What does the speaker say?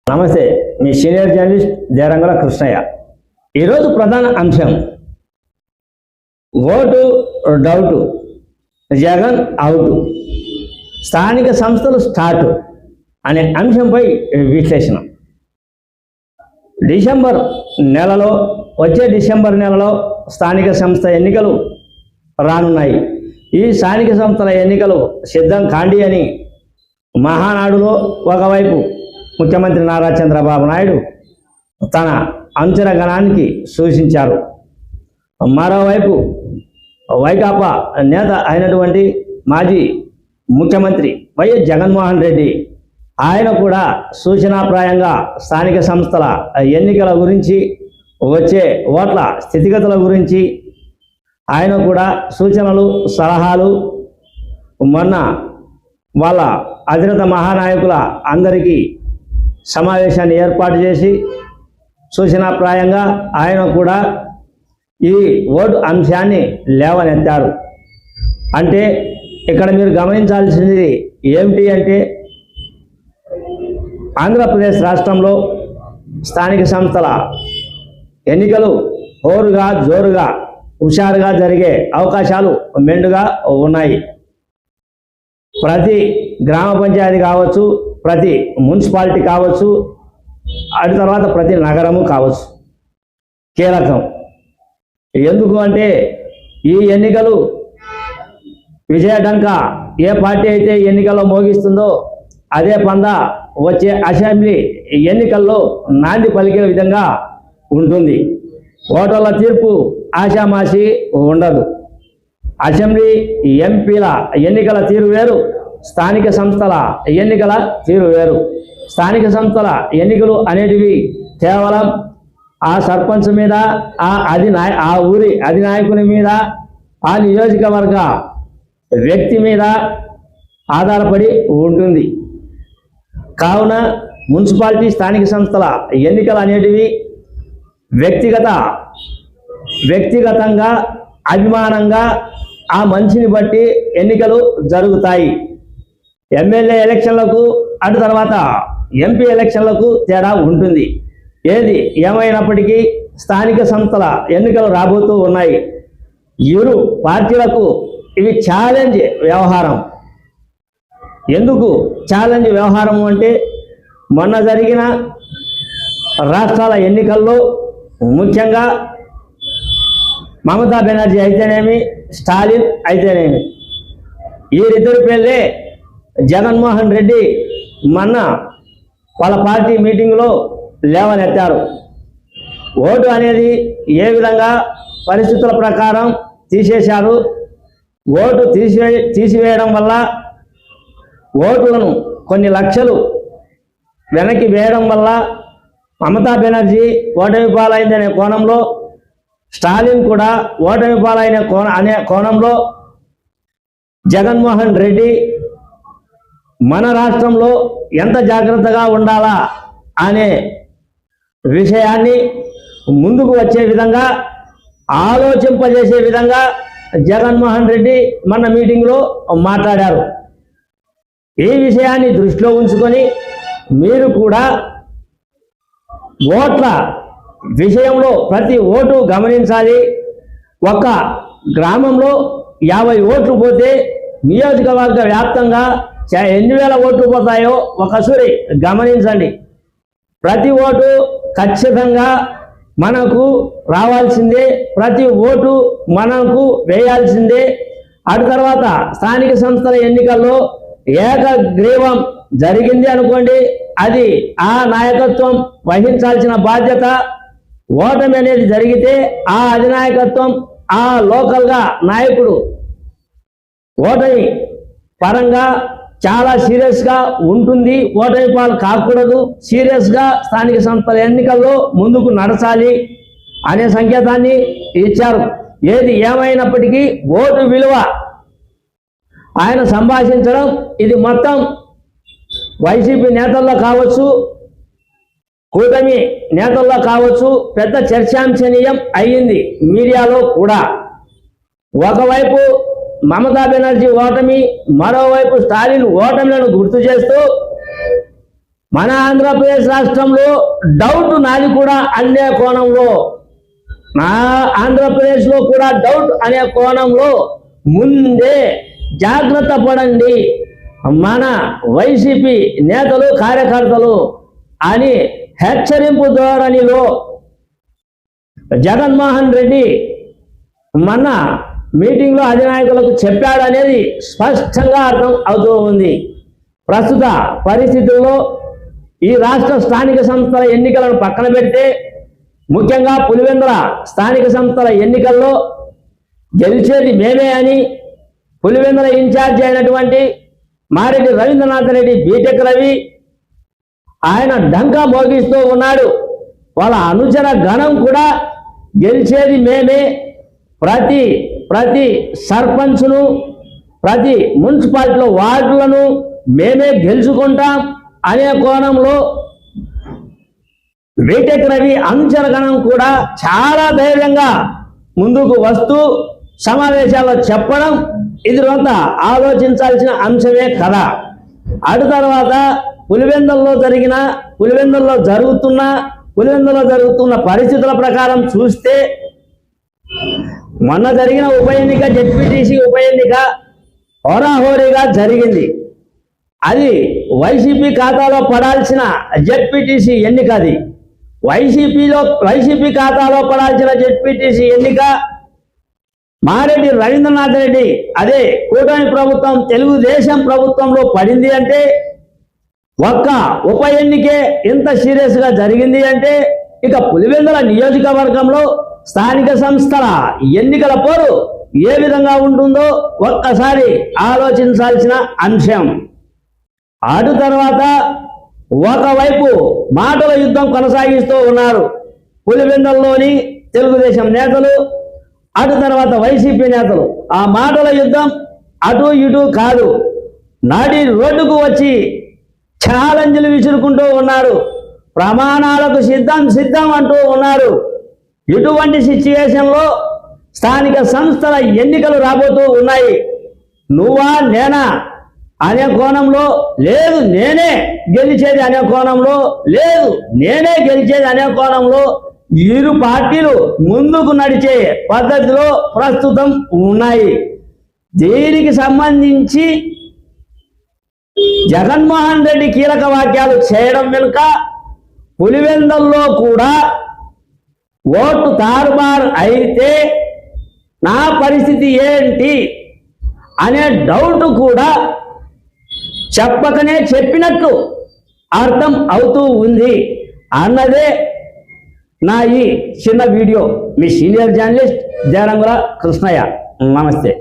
నమస్తే, మీ senior journalist Derangula Krishnaiah. ఈరోజు ప్రధాన అంశం ఓటు డౌటు, జగన్ అవుటు, స్థానిక సంస్థలు స్టార్ట్ అనే అంశంపై విశ్లేషణ. వచ్చే డిసెంబర్ నెలలో స్థానిక సంస్థ ఎన్నికలు రానున్నాయి. ఈ స్థానిక సంస్థల ఎన్నికలు సిద్ధం కాండి అని మహానాడులో ఒకవైపు ముఖ్యమంత్రి నారా చంద్రబాబు నాయుడు తన అంచనా గణానికి సూచించారు. మరోవైపు వైకాపా నేత అయినటువంటి మాజీ ముఖ్యమంత్రి వైఎస్ జగన్మోహన్ రెడ్డి ఆయన కూడా సూచనాప్రాయంగా స్థానిక సంస్థల ఎన్నికల గురించి, వచ్చే ఓట్ల స్థితిగతుల గురించి ఆయన కూడా సూచనలు, సలహాలు మొన్న వాళ్ళ అధినేత మహానాయకుల అందరికీ సమావేశాన్ని ఏర్పాటు చేసి సూచనాప్రాయంగా ఆయన కూడా ఈ ఓటు అంశాన్ని లేవనెత్తారు. అంటే ఇక్కడ మీరు గమనించాల్సింది ఏమిటి అంటే, ఆంధ్రప్రదేశ్ రాష్ట్రంలో స్థానిక సంస్థల ఎన్నికలు హోరుగా, జోరుగా, హుషారుగా జరిగే అవకాశాలు మెండుగా ఉన్నాయి. ప్రతి గ్రామ పంచాయతీ కావచ్చు, ప్రతి మున్సిపాలిటీ కావచ్చు, అటు తర్వాత ప్రతి నగరము కావచ్చు కీలకం. ఎందుకు అంటే ఈ ఎన్నికలు విజయడంక ఏ పార్టీ అయితే ఎన్నికల్లో మోగిస్తుందో అదే పంద వచ్చే అసెంబ్లీ ఎన్నికల్లో నాంది పలికే విధంగా ఉంటుంది. ఓటర్ల తీర్పు ఆషామాషి ఉండదు. అసెంబ్లీ ఎంపీల ఎన్నికల తీరు వేరు, స్థానిక సంస్థల ఎన్నికల తీరు వేరు. స్థానిక సంస్థల ఎన్నికలు అనేటివి కేవలం ఆ సర్పంచ్ మీద, ఆ ఊరి అధినాయకుని మీద, ఆ నియోజకవర్గ వ్యక్తి మీద ఆధారపడి ఉంటుంది. కావున మున్సిపాలిటీ, స్థానిక సంస్థల ఎన్నికలు అనేటివి వ్యక్తిగతంగా, అభిమానంగా ఆ మనిషిని బట్టి ఎన్నికలు జరుగుతాయి. ఎమ్మెల్యే ఎలక్షన్లకు, అటు తర్వాత ఎంపీ ఎలక్షన్లకు తేడా ఉంటుంది. ఏది ఏమైనప్పటికీ స్థానిక సంస్థల ఎన్నికలు రాబోతూ ఉన్నాయి. ఇరు పార్టీలకు ఇవి ఛాలెంజ్ వ్యవహారం. ఎందుకు ఛాలెంజ్ వ్యవహారం అంటే, మొన్న జరిగిన రాష్ట్రాల ఎన్నికల్లో ముఖ్యంగా మమతా బెనర్జీ అయితేనేమి, స్టాలిన్ అయితేనేమి, వీరిద్దరి పేర్లే జగన్మోహన్ రెడ్డి మొన్న వాళ్ళ పార్టీ మీటింగ్లో లేవనెత్తారు. ఓటు అనేది ఏ విధంగా పరిస్థితుల ప్రకారం తీసేశారు, ఓటు తీసివేయడం వల్ల ఓట్లను కొన్ని లక్షలు వెనక్కి వేయడం వల్ల మమతా బెనర్జీ ఓటమి పాలైందనే కోణంలో, స్టాలిన్ కూడా ఓటమి పాలైన అనే కోణంలో జగన్మోహన్ రెడ్డి మన రాష్ట్రంలో ఎంత జాగ్రత్తగా ఉండాలా అనే విషయాన్ని ముందుకు వచ్చే విధంగా, ఆలోచింపజేసే విధంగా జగన్మోహన్ రెడ్డి మన మీటింగ్లో మాట్లాడారు. ఈ విషయాన్ని దృష్టిలో ఉంచుకొని మీరు కూడా ఓట్ల విషయంలో ప్రతి ఓటు గమనించాలి. ఒక గ్రామంలో 50 ఓట్లు పోతే నియోజకవర్గ వ్యాప్తంగా ఎన్ని వేల ఓట్లు పోతాయో ఒకసారి గమనించండి. ప్రతి ఓటు ఖచ్చితంగా మనకు రావాల్సిందే, ప్రతి ఓటు మనకు వేయాల్సిందే. అటు తర్వాత స్థానిక సంస్థల ఎన్నికల్లో ఏకగ్రీవం జరిగింది అనుకోండి, అది ఆ నాయకత్వం వహించాల్సిన బాధ్యత. ఓటమి అనేది జరిగితే ఆ అధినాయకత్వం, ఆ లోకల్గా నాయకుడు ఓటమి పరంగా చాలా సీరియస్గా ఉంటుంది. ఓటమి పాలు కాకూడదు, సీరియస్గా స్థానిక సంస్థల ఎన్నికల్లో ముందుకు నడచాలి అనే సంకేతాన్ని ఇచ్చారు. ఏది ఏమైనప్పటికీ ఓటు విలువ ఆయన సంభాషించడం, ఇది మొత్తం వైసీపీ నేతల్లో కావచ్చు, కూటమి నేతల్లో కావచ్చు, పెద్ద చర్చాంశనీయం అయ్యింది మీడియాలో కూడా. ఒకవైపు మమతా బెనర్జీ ఓటమి, మరోవైపు స్టాలిన్ ఓటమిలను గుర్తు చేస్తూ మన ఆంధ్రప్రదేశ్ రాష్ట్రంలో డౌట్ నాది కూడా అనే కోణంలో, నా ఆంధ్రప్రదేశ్లో కూడా డౌట్ అనే కోణంలో ముందే జాగ్రత్త పడండి మన వైసీపీ నేతలు కార్యకర్తలు అని హెచ్చరింపు ధోరణిలో జగన్మోహన్ రెడ్డి మొన్న మీటింగ్లో అధినాయకులకు చెప్పాడనేది స్పష్టంగా అర్థం అవుతూ ఉంది. ప్రస్తుత పరిస్థితుల్లో ఈ రాష్ట్ర స్థానిక సంస్థల ఎన్నికలను పక్కన పెడితే, ముఖ్యంగా పులివెందుల స్థానిక సంస్థల ఎన్నికల్లో గెలిచేది మేమే అని పులివెందుల ఇన్ఛార్జి అయినటువంటి మారెడ్డి రవీంద్రనాథ్ రెడ్డి బీటెక్ రవి ఆయన డంకా మోగిస్తూ ఉన్నాడు. వాళ్ళ అనుచర గణం కూడా గెలిచేది మేమే, ప్రతి సర్పంచ్ను, ప్రతి మున్సిపాలిటీలో వార్డులను మేమే గెలుచుకుంటాం అనే కోణంలో బీటెక్ రవి అనుచర గణం కూడా చాలా ధైర్యంగా ముందుకు వస్తూ సమావేశాల్లో చెప్పడం ఇది కొంత ఆలోచించాల్సిన అంశమే కదా. అటు తర్వాత పులివెందుల్లో జరుగుతున్న పరిస్థితుల ప్రకారం చూస్తే, మొన్న జరిగిన ఉప ఎన్నిక జెడ్పీటీసీ ఉప ఎన్నిక హోరాహోరీగా జరిగింది. అది వైసీపీ ఖాతాలో పడాల్సిన జెడ్పీటీసీ ఎన్నిక, అది వైసీపీ ఖాతాలో పడాల్సిన జెడ్పీటీసీ ఎన్నిక మారెడ్డి రవీంద్రనాథ్ రెడ్డి అదే కూటమి ప్రభుత్వం తెలుగుదేశం ప్రభుత్వంలో పడింది అంటే, ఒక్క ఉప ఎన్నికే ఇంత సీరియస్గా జరిగింది అంటే, ఇక పులివెందుల నియోజకవర్గంలో స్థానిక సంస్థల ఎన్నికల పోరు ఏ విధంగా ఉంటుందో ఒక్కసారి ఆలోచించాల్సిన అంశం. అటు తర్వాత ఒకవైపు మాటల యుద్ధం కొనసాగిస్తూ ఉన్నారు పులివెందుల్లోని తెలుగుదేశం నేతలు, అటు తర్వాత వైసీపీ నేతలు. ఆ మాటల యుద్ధం అటు ఇటు కాదు, నాటి రోడ్డుకు వచ్చి ఛాలెంజ్లు విసురుకుంటూ ఉన్నారు, ప్రమాణాలకు సిద్ధం అంటూ ఉన్నారు. ఇటువంటి సిచ్యువేషన్లో స్థానిక సంస్థల ఎన్నికలు రాబోతూ ఉన్నాయి. నువ్వా నేనా అనే కోణంలో లేదు, నేనే గెలిచేది అనే కోణంలో లేదు, నేనే గెలిచేది అనే కోణంలో ఇరు పార్టీలు ముందుకు నడిచే పద్ధతిలో ప్రస్తుతం ఉన్నాయి. దీనికి సంబంధించి జగన్మోహన్ రెడ్డి కీలక వాక్యాలు చేయడం వెనుక పులివెందుల్లో కూడా ఓటు తారుమారు అయితే నా పరిస్థితి ఏంటి అనే డౌట్ కూడా చెప్పకనే చెప్పినట్టు అర్థం అవుతూ ఉంది అన్నదే నా ఈ చిన్న వీడియో. మీ సీనియర్ జర్నలిస్ట్ దేరంగుల కృష్ణయ్య. నమస్తే.